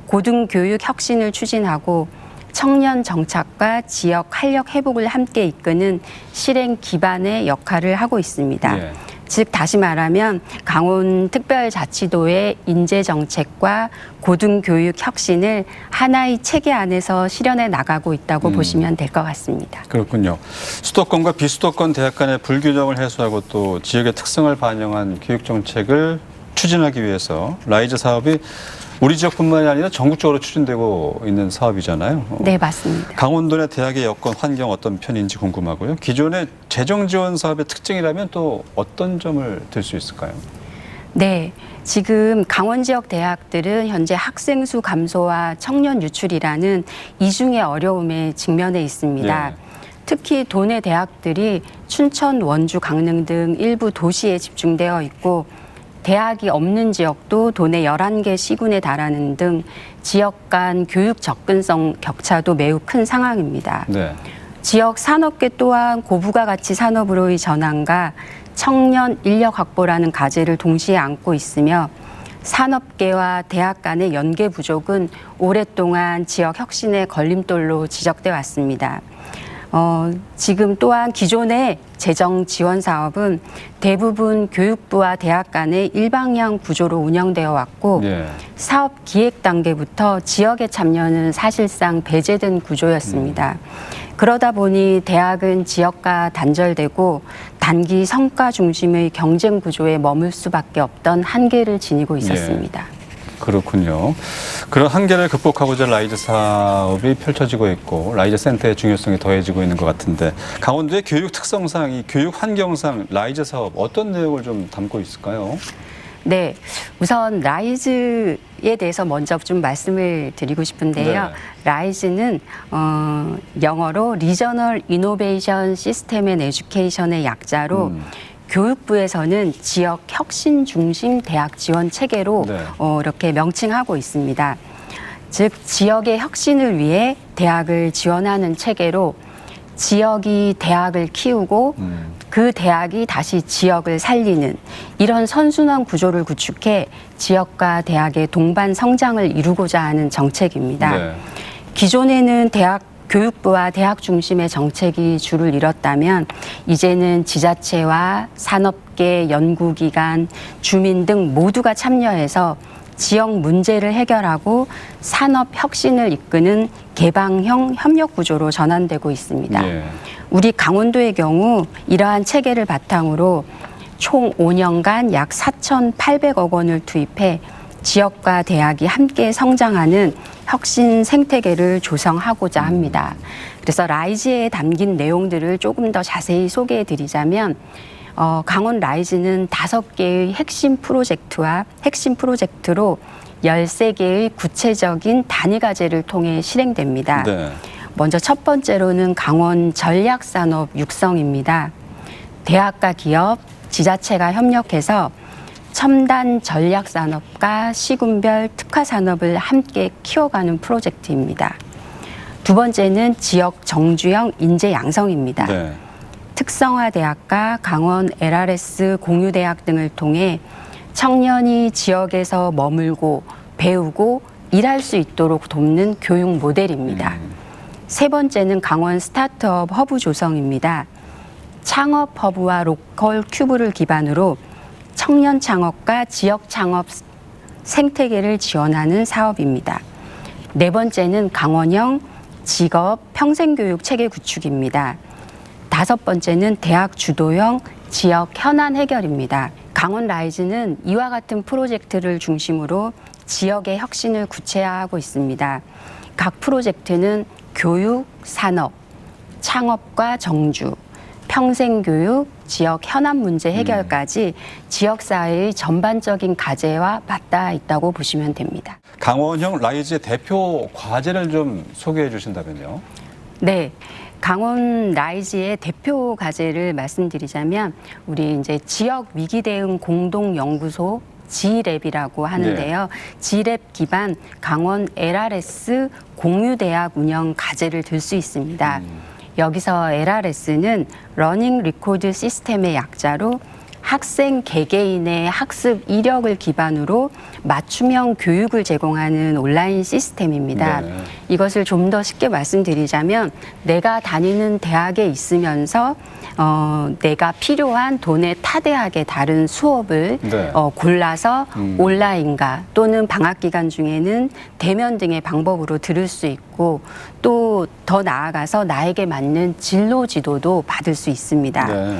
고등교육 혁신을 추진하고 청년 정착과 지역 활력 회복을 함께 이끄는 실행 기반의 역할을 하고 있습니다. 예. 즉 다시 말하면 강원특별자치도의 인재정책과 고등교육 혁신을 하나의 체계 안에서 실현해 나가고 있다고 보시면 될 것 같습니다. 그렇군요. 수도권과 비수도권 대학 간의 불균형을 해소하고 또 지역의 특성을 반영한 교육 정책을 추진하기 위해서 라이즈 사업이 우리 지역뿐만이 아니라 전국적으로 추진되고 있는 사업이잖아요. 네, 맞습니다. 강원도 내 대학의 여건, 환경 어떤 편인지 궁금하고요. 기존의 재정 지원 사업의 특징이라면 또 어떤 점을 들 수 있을까요? 네, 지금 강원 지역 대학들은 현재 학생 수 감소와 청년 유출이라는 이중의 어려움에 직면해 있습니다. 예. 특히 도내 대학들이 춘천, 원주, 강릉 등 일부 도시에 집중되어 있고 대학이 없는 지역도 도내 11개 시군에 달하는 등 지역 간 교육 접근성 격차도 매우 큰 상황입니다. 네. 지역 산업계 또한 고부가 가치 산업으로의 전환과 청년 인력 확보라는 과제를 동시에 안고 있으며 산업계와 대학 간의 연계 부족은 오랫동안 지역 혁신의 걸림돌로 지적돼 왔습니다. 지금 또한 기존의 재정 지원 사업은 대부분 교육부와 대학 간의 일방향 구조로 운영되어 왔고 예. 사업 기획 단계부터 지역의 참여는 사실상 배제된 구조였습니다. 그러다 보니 대학은 지역과 단절되고 단기 성과 중심의 경쟁 구조에 머물 수밖에 없던 한계를 지니고 있었습니다. 그렇군요. 그런 한계를 극복하고자 라이즈 사업이 펼쳐지고 있고 라이즈 센터의 중요성이 더해지고 있는 것 같은데 강원도의 교육 특성상, 이 교육 환경상 라이즈 사업 어떤 내용을 좀 담고 있을까요? 네, 우선 라이즈에 대해서 먼저 좀 말씀을 드리고 싶은데요. 네. 라이즈는 영어로 Regional Innovation System and Education의 약자로 교육부에서는 지역 혁신 중심 대학 지원 체계로 네. 이렇게 명칭하고 있습니다. 즉 지역의 혁신을 위해 대학을 지원하는 체계로 지역이 대학을 키우고 그 대학이 다시 지역을 살리는 이런 선순환 구조를 구축해 지역과 대학의 동반 성장을 이루고자 하는 정책입니다. 네. 기존에는 교육부와 대학 중심의 정책이 주를 이뤘다면 이제는 지자체와 산업계, 연구기관, 주민 등 모두가 참여해서 지역 문제를 해결하고 산업 혁신을 이끄는 개방형 협력 구조로 전환되고 있습니다. 예. 우리 강원도의 경우 이러한 체계를 바탕으로 총 5년간 약 4,800억 원을 투입해 지역과 대학이 함께 성장하는 혁신 생태계를 조성하고자 합니다. 그래서 라이즈에 담긴 내용들을 조금 더 자세히 소개해 드리자면 강원 라이즈는 5개의 핵심 프로젝트로 13개의 구체적인 단위 과제를 통해 실행됩니다. 네. 먼저 첫 번째로는 강원 전략산업 육성입니다. 대학과 기업, 지자체가 협력해서 첨단 전략산업과 시군별 특화산업을 함께 키워가는 프로젝트입니다. 두 번째는 지역 정주형 인재 양성입니다. 네. 특성화대학과 강원 LRS 공유대학 등을 통해 청년이 지역에서 머물고 배우고 일할 수 있도록 돕는 교육 모델입니다. 세 번째는 강원 스타트업 허브 조성입니다. 창업 허브와 로컬 큐브를 기반으로 청년 창업과 지역 창업 생태계를 지원하는 사업입니다. 네 번째는 강원형 직업 평생교육 체계 구축입니다. 다섯 번째는 대학 주도형 지역 현안 해결입니다. 강원 라이즈는 이와 같은 프로젝트를 중심으로 지역의 혁신을 구체화하고 있습니다. 각 프로젝트는 교육, 산업, 창업과 정주, 평생교육, 지역 현안 문제 해결까지 지역사회의 전반적인 과제와 맞닿아 있다고 보시면 됩니다. 강원형 라이즈의 대표 과제를 좀 소개해 주신다면요. 네, 강원 라이즈의 대표 과제를 말씀드리자면 우리 이제 지역 위기 대응 공동 연구소 G랩이라고 하는데요. G랩 기반 강원 LRS 공유대학 운영 과제를 들 수 있습니다. 여기서 LRS는 러닝 리코드 시스템의 약자로 학생 개개인의 학습 이력을 기반으로 맞춤형 교육을 제공하는 온라인 시스템입니다. 네. 이것을 좀 더 쉽게 말씀드리자면 내가 다니는 대학에 있으면서 내가 필요한 도내 타 대학의 다른 수업을 네. 골라서 온라인과 또는 방학 기간 중에는 대면 등의 방법으로 들을 수 있고 또 더 나아가서 나에게 맞는 진로 지도도 받을 수 있습니다. 네.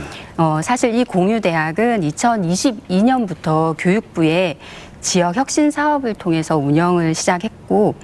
사실 이 공유대학은 2022년부터 교육부에 지역 혁신 사업을 통해서 운영을 시작했고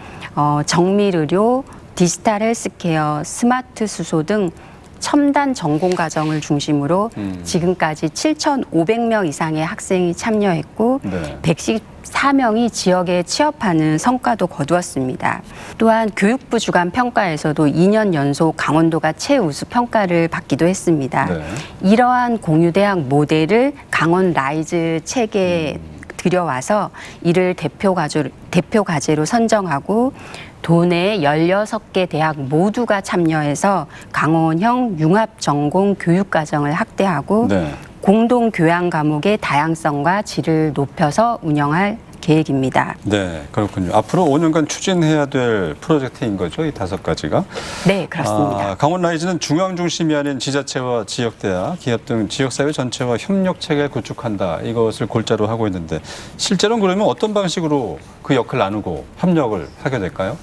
정밀의료, 디지털 헬스케어, 스마트 수소 등 첨단 전공 과정을 중심으로 지금까지 7,500명 이상의 학생이 참여했고 네. 114명이 지역에 취업하는 성과도 거두었습니다. 또한 교육부 주간 평가에서도 2년 연속 강원도가 최우수 평가를 받기도 했습니다. 네. 이러한 공유대학 모델을 강원 라이즈 책에 들여와서 이를 대표 과제로 선정하고 도내 16개 대학 모두가 참여해서 강원형 융합 전공 교육 과정을 확대하고 네. 공동 교양 과목의 다양성과 질을 높여서 운영할 계획입니다. 네, 그렇군요. 앞으로 5년간 추진해야 될 프로젝트인 거죠, 이 5가지가? 네, 그렇습니다. 강원 라이즈는 중앙 중심이 아닌 지자체와 지역대학, 기업 등 지역사회 전체와 협력 체계를 구축한다. 이것을 골자로 하고 있는데 실제로는 그러면 어떤 방식으로 그 역할을 나누고 협력을 하게 될까요?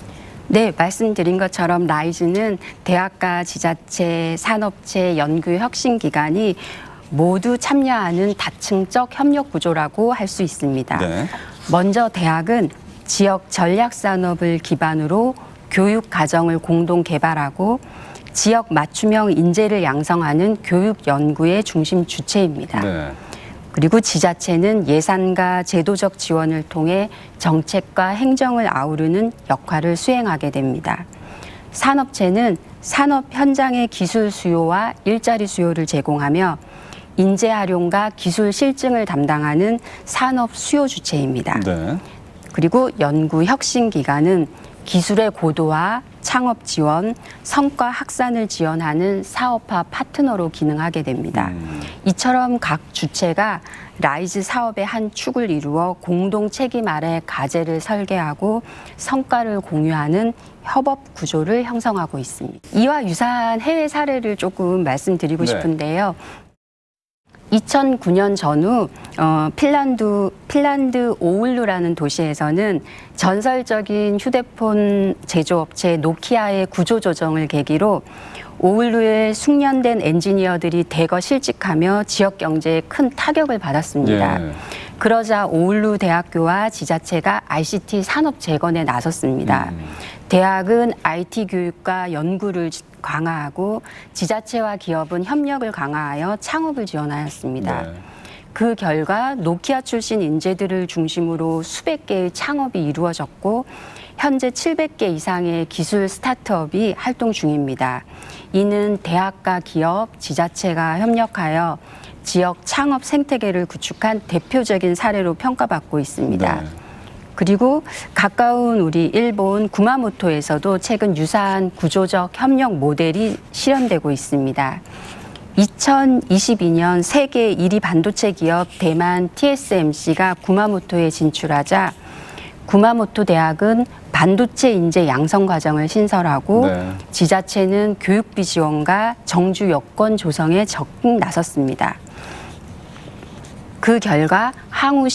네, 말씀드린 것처럼 라이즈는 대학과 지자체, 산업체, 연구 혁신 기관이 모두 참여하는 다층적 협력 구조라고 할 수 있습니다. 네. 먼저 대학은 지역 전략 산업을 기반으로 교육 과정을 공동 개발하고 지역 맞춤형 인재를 양성하는 교육 연구의 중심 주체입니다. 네. 그리고 지자체는 예산과 제도적 지원을 통해 정책과 행정을 아우르는 역할을 수행하게 됩니다. 산업체는 산업 현장의 기술 수요와 일자리 수요를 제공하며 인재 활용과 기술 실증을 담당하는 산업 수요 주체입니다. 네. 그리고 연구 혁신 기관은 기술의 고도화, 창업 지원, 성과 확산을 지원하는 사업화 파트너로 기능하게 됩니다. 이처럼 각 주체가 라이즈 사업의 한 축을 이루어 공동 책임 아래 과제를 설계하고 성과를 공유하는 협업 구조를 형성하고 있습니다. 이와 유사한 해외 사례를 조금 말씀드리고 네. 싶은데요. 2009년 전후 핀란드 오울루라는 도시에서는 전설적인 휴대폰 제조업체 노키아의 구조조정을 계기로 오울루에 숙련된 엔지니어들이 대거 실직하며 지역 경제에 큰 타격을 받았습니다. 예. 그러자 오울루 대학교와 지자체가 ICT 산업 재건에 나섰습니다. 대학은 IT 교육과 연구를 강화하고 지자체와 기업은 협력을 강화하여 창업을 지원하였습니다. 네. 그 결과 노키아 출신 인재들을 중심으로 수백 개의 창업이 이루어졌고 현재 700개 이상의 기술 스타트업이 활동 중입니다. 이는 대학과 기업, 지자체가 협력하여 지역 창업 생태계를 구축한 대표적인 사례로 평가받고 있습니다. 네. 그리고 가까운 우리 일본 구마모토에서도 최근 유사한 구조적 협력 모델이 실현되고 있습니다. 2022년 세계 1위 반도체 기업 대만 TSMC가 구마모토에 진출하자 구마모토 대학은 반도체 인재 양성 과정을 신설하고 네. 지자체는 교육비 지원과 정주 여건 조성에 적극 나섰습니다. 그 결과 향후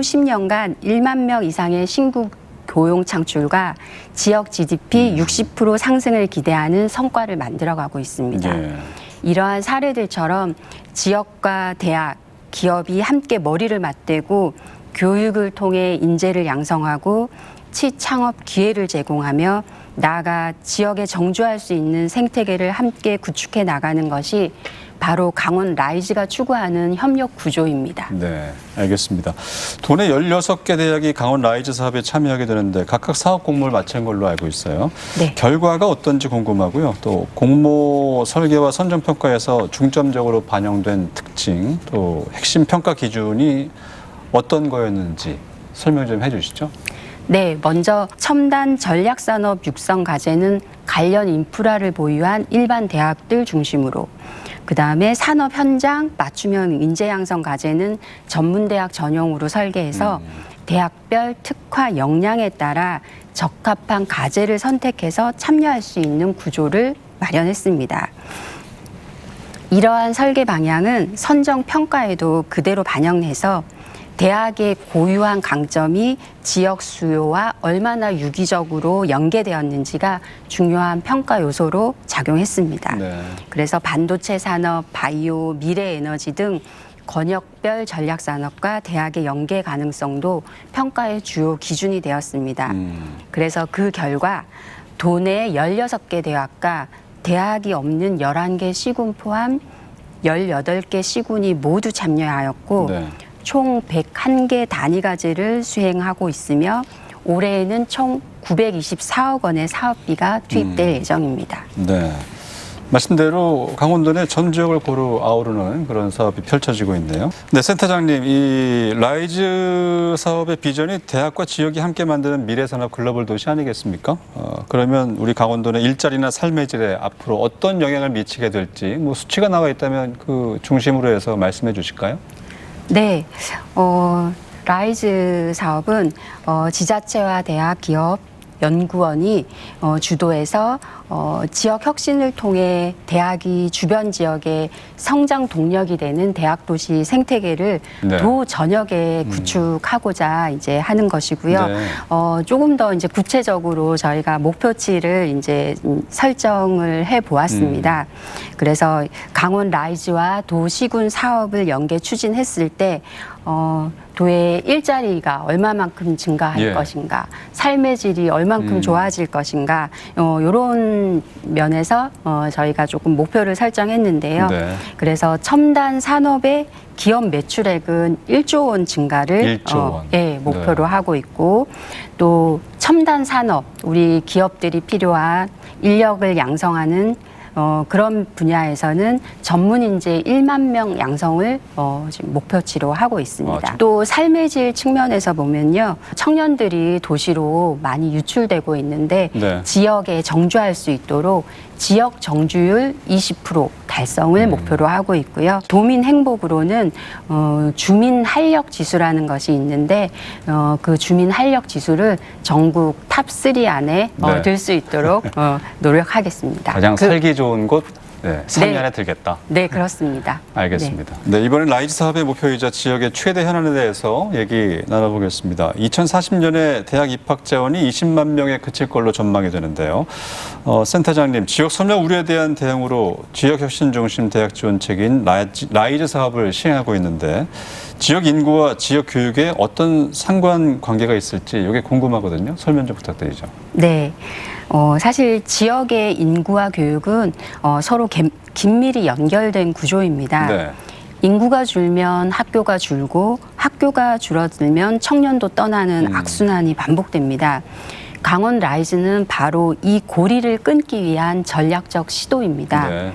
10년간 1만 명 이상의 신규 고용 창출과 지역 GDP 60% 상승을 기대하는 성과를 만들어가고 있습니다. 네. 이러한 사례들처럼 지역과 대학, 기업이 함께 머리를 맞대고 교육을 통해 인재를 양성하고 취창업 기회를 제공하며 나아가 지역에 정주할 수 있는 생태계를 함께 구축해 나가는 것이 바로 강원 라이즈가 추구하는 협력 구조입니다. 네, 알겠습니다. 도내 16개 대학이 강원 라이즈 사업에 참여하게 되는데 각각 사업 공모를 마친 걸로 알고 있어요. 네. 결과가 어떤지 궁금하고요. 또 공모 설계와 선정 평가에서 중점적으로 반영된 특징, 또 핵심 평가 기준이 어떤 거였는지 설명 좀 해주시죠. 네, 먼저 첨단 전략산업 육성 과제는 관련 인프라를 보유한 일반 대학들 중심으로, 그다음에 산업 현장 맞춤형 인재 양성 과제는 전문대학 전용으로 설계해서 대학별 특화 역량에 따라 적합한 과제를 선택해서 참여할 수 있는 구조를 마련했습니다. 이러한 설계 방향은 선정 평가에도 그대로 반영해서 대학의 고유한 강점이 지역 수요와 얼마나 유기적으로 연계되었는지가 중요한 평가 요소로 작용했습니다. 네. 그래서 반도체 산업, 바이오, 미래 에너지 등 권역별 전략 산업과 대학의 연계 가능성도 평가의 주요 기준이 되었습니다. 그래서 그 결과 도내 16개 대학과 대학이 없는 11개 시군 포함 18개 시군이 모두 참여하였고 네. 총 101개 단위 과제를 수행하고 있으며 올해에는 총 924억 원의 사업비가 투입될 예정입니다. 네. 말씀대로 강원도 내 전 지역을 고루 아우르는 그런 사업이 펼쳐지고 있네요. 네, 센터장님, 이 라이즈 사업의 비전이 대학과 지역이 함께 만드는 미래산업 글로벌 도시 아니겠습니까? 그러면 우리 강원도 내 일자리나 삶의 질에 앞으로 어떤 영향을 미치게 될지 뭐 수치가 나와 있다면 그 중심으로 해서 말씀해 주실까요? 네, 라이즈 사업은 지자체와 대학, 기업, 연구원이 주도해서 지역 혁신을 통해 대학이 주변 지역의 성장 동력이 되는 대학 도시 생태계를 네. 도 전역에 구축하고자 이제 하는 것이고요. 네. 조금 더 이제 구체적으로 저희가 목표치를 이제 설정을 해 보았습니다. 그래서 강원 라이즈와 도시군 사업을 연계 추진했을 때 도의 일자리가 얼마만큼 증가할 예. 것인가, 삶의 질이 얼만큼 좋아질 것인가, 이런 면에서 저희가 조금 목표를 설정했는데요. 네. 그래서 첨단 산업의 기업 매출액은 1조 원 증가를 1조 원. 목표로 네. 하고 있고, 또 첨단 산업, 우리 기업들이 필요한 인력을 양성하는 그런 분야에서는 전문 인재 1만 명 양성을 지금 목표치로 하고 있습니다. 또 삶의 질 측면에서 보면요, 청년들이 도시로 많이 유출되고 있는데 네. 지역에 정주할 수 있도록 지역 정주율 20% 달성을 목표로 하고 있고요. 도민 행복으로는 주민 활력 지수라는 것이 있는데 그 주민 활력 지수를 전국 탑3 안에 네. 들 수 있도록 노력하겠습니다. 가장 살기 좋은 곳 3위 네. 안에 들겠다. 네, 그렇습니다. 알겠습니다. 네, 이번엔 라이즈 사업의 목표이자 지역의 최대 현안에 대해서 얘기 나눠보겠습니다. 2040년에 대학 입학 자원이 20만 명에 그칠 걸로 전망이 되는데요. 센터장님, 지역 소멸 우려에 대한 대응으로 지역혁신중심 대학 지원책인 라이즈 사업을 시행하고 있는데 지역 인구와 지역 교육에 어떤 상관관계가 있을지 이게 궁금하거든요. 설명 좀 부탁드리죠. 네. 사실 지역의 인구와 교육은 서로 긴밀히 연결된 구조입니다. 네. 인구가 줄면 학교가 줄고 학교가 줄어들면 청년도 떠나는 악순환이 반복됩니다. 강원 라이즈는 바로 이 고리를 끊기 위한 전략적 시도입니다. 네.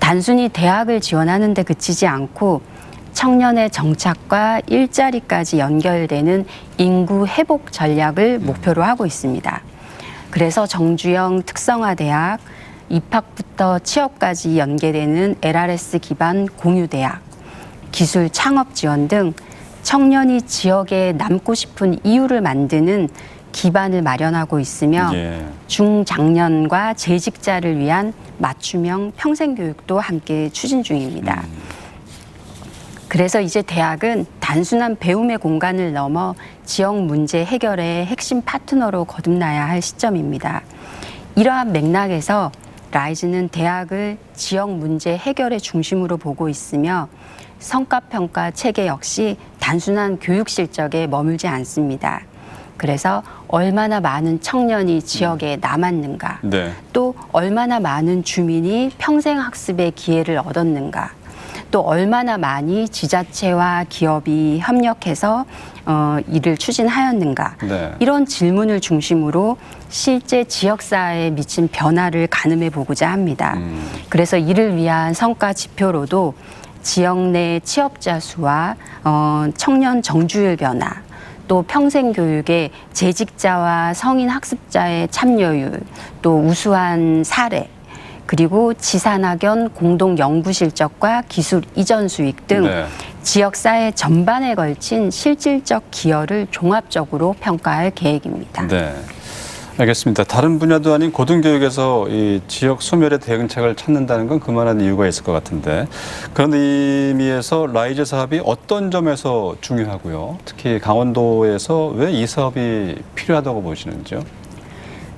단순히 대학을 지원하는 데 그치지 않고 청년의 정착과 일자리까지 연결되는 인구 회복 전략을 목표로 하고 있습니다. 그래서 정주영 특성화대학, 입학부터 취업까지 연계되는 LRS 기반 공유대학, 기술 창업 지원 등 청년이 지역에 남고 싶은 이유를 만드는 기반을 마련하고 있으며 예. 중장년과 재직자를 위한 맞춤형 평생교육도 함께 추진 중입니다. 그래서 이제 대학은 단순한 배움의 공간을 넘어 지역 문제 해결의 핵심 파트너로 거듭나야 할 시점입니다. 이러한 맥락에서 라이즈는 대학을 지역 문제 해결의 중심으로 보고 있으며 성과평가 체계 역시 단순한 교육 실적에 머물지 않습니다. 그래서 얼마나 많은 청년이 지역에 남았는가, 네. 또 얼마나 많은 주민이 평생 학습의 기회를 얻었는가, 또 얼마나 많이 지자체와 기업이 협력해서 이를 추진하였는가, 네. 이런 질문을 중심으로 실제 지역사회에 미친 변화를 가늠해 보고자 합니다. 그래서 이를 위한 성과 지표로도 지역 내 취업자 수와 청년 정주율 변화, 또 평생교육의 재직자와 성인 학습자의 참여율, 또 우수한 사례, 그리고 지산학연 공동 연구 실적과 기술 이전 수익 등 네. 지역사회 전반에 걸친 실질적 기여를 종합적으로 평가할 계획입니다. 네. 알겠습니다. 다른 분야도 아닌 고등교육에서 이 지역 소멸의 대응책을 찾는다는 건 그만한 이유가 있을 것 같은데, 그런 의미에서 라이즈 사업이 어떤 점에서 중요하고요? 특히 강원도에서 왜 이 사업이 필요하다고 보시는지요?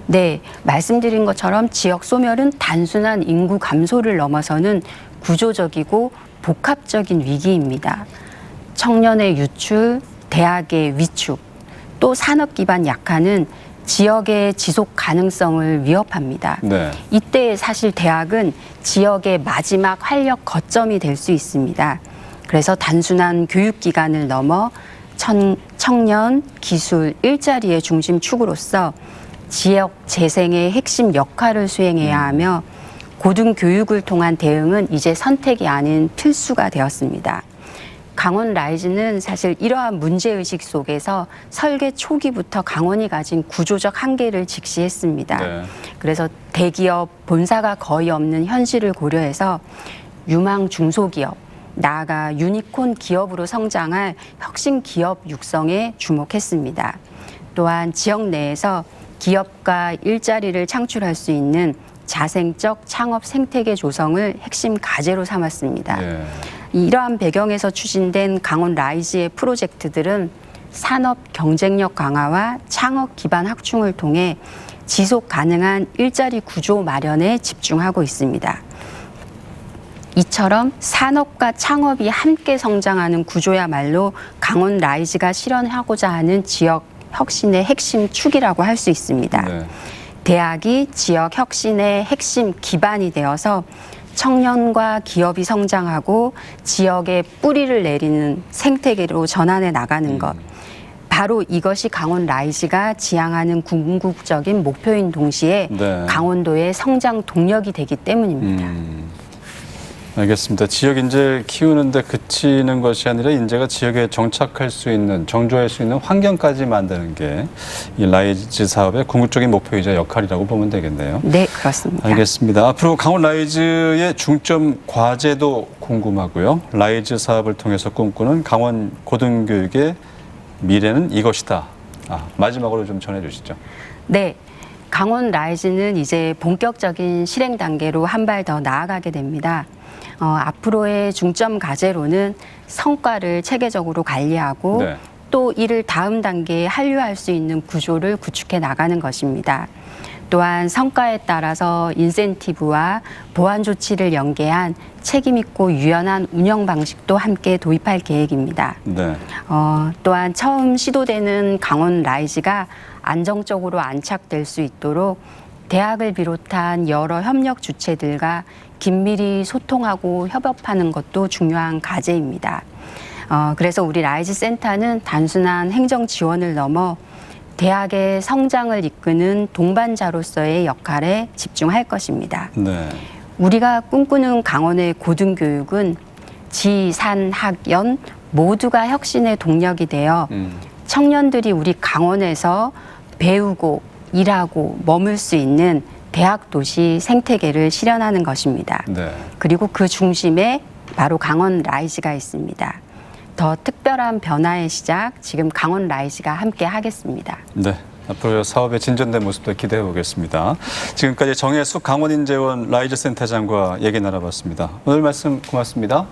네, 말씀드린 것처럼 지역 소멸은 단순한 인구 감소를 넘어서는 구조적이고 복합적인 위기입니다. 청년의 유출, 대학의 위축, 또 산업 기반 약화는 지역의 지속 가능성을 위협합니다. 네. 이때 사실 대학은 지역의 마지막 활력 거점이 될 수 있습니다. 그래서 단순한 교육기관을 넘어 청년, 기술, 일자리의 중심 축으로서 지역 재생의 핵심 역할을 수행해야 하며 고등교육을 통한 대응은 이제 선택이 아닌 필수가 되었습니다. 강원 라이즈는 사실 이러한 문제의식 속에서 설계 초기부터 강원이 가진 구조적 한계를 직시했습니다. 네. 그래서 대기업 본사가 거의 없는 현실을 고려해서 유망 중소기업, 나아가 유니콘 기업으로 성장할 혁신 기업 육성에 주목했습니다. 또한 지역 내에서 기업과 일자리를 창출할 수 있는 자생적 창업 생태계 조성을 핵심 과제로 삼았습니다. 네. 이러한 배경에서 추진된 강원 라이즈의 프로젝트들은 산업 경쟁력 강화와 창업 기반 확충을 통해 지속 가능한 일자리 구조 마련에 집중하고 있습니다. 이처럼 산업과 창업이 함께 성장하는 구조야말로 강원 라이즈가 실현하고자 하는 지역 혁신의 핵심 축이라고 할 수 있습니다. 네. 대학이 지역 혁신의 핵심 기반이 되어서 청년과 기업이 성장하고 지역에 뿌리를 내리는 생태계로 전환해 나가는 것. 바로 이것이 강원 라이즈가 지향하는 궁극적인 목표인 동시에 네. 강원도의 성장 동력이 되기 때문입니다. 알겠습니다. 지역 인재 키우는데 그치는 것이 아니라 인재가 지역에 정착할 수 있는, 정조할 수 있는 환경까지 만드는 게 이 라이즈 사업의 궁극적인 목표이자 역할이라고 보면 되겠네요. 네, 그렇습니다. 알겠습니다. 앞으로 강원 라이즈의 중점 과제도 궁금하고요. 라이즈 사업을 통해서 꿈꾸는 강원 고등교육의 미래는 이것이다. 마지막으로 좀 전해주시죠. 네. 강원 라이즈는 이제 본격적인 실행 단계로 한 발 더 나아가게 됩니다. 앞으로의 중점 과제로는 성과를 체계적으로 관리하고 네. 또 이를 다음 단계에 한류할 수 있는 구조를 구축해 나가는 것입니다. 또한 성과에 따라서 인센티브와 보완 조치를 연계한 책임 있고 유연한 운영 방식도 함께 도입할 계획입니다. 네. 또한 처음 시도되는 강원 라이즈가 안정적으로 안착될 수 있도록 대학을 비롯한 여러 협력 주체들과 긴밀히 소통하고 협업하는 것도 중요한 과제입니다. 그래서 우리 라이즈 센터는 단순한 행정 지원을 넘어 대학의 성장을 이끄는 동반자로서의 역할에 집중할 것입니다. 네. 우리가 꿈꾸는 강원의 고등교육은 지, 산, 학, 연 모두가 혁신의 동력이 되어 청년들이 우리 강원에서 배우고 일하고 머물 수 있는 대학 도시 생태계를 실현하는 것입니다. 네. 그리고 그 중심에 바로 강원 라이즈가 있습니다. 더 특별한 변화의 시작, 지금 강원 라이즈가 함께 하겠습니다. 네. 앞으로 사업의 진전된 모습도 기대해 보겠습니다. 지금까지 정혜숙 강원인재원 라이즈 센터장과 얘기 나눠봤습니다. 오늘 말씀 고맙습니다.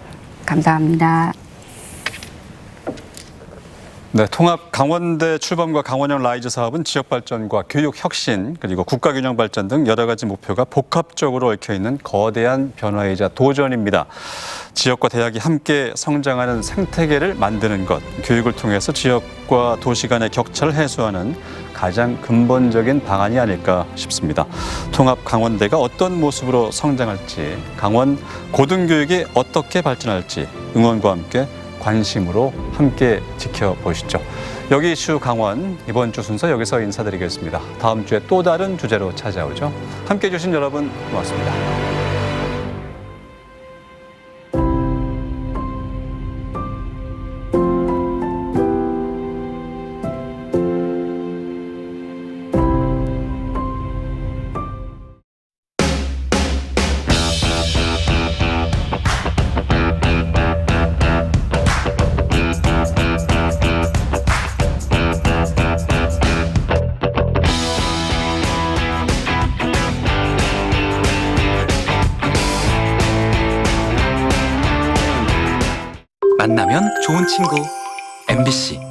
감사합니다. 네, 통합 강원대 출범과 강원형 라이즈 사업은 지역 발전과 교육 혁신 그리고 국가 균형 발전 등 여러 가지 목표가 복합적으로 얽혀 있는 거대한 변화이자 도전입니다. 지역과 대학이 함께 성장하는 생태계를 만드는 것, 교육을 통해서 지역과 도시 간의 격차를 해소하는 가장 근본적인 방안이 아닐까 싶습니다. 통합 강원대가 어떤 모습으로 성장할지, 강원 고등교육이 어떻게 발전할지 응원과 함께 관심으로 함께 지켜보시죠. 여기 이슈 강원 이번 주 순서 여기서 인사드리겠습니다. 다음 주에 또 다른 주제로 찾아오죠. 함께해 주신 여러분 고맙습니다. 만나면 좋은 친구 MBC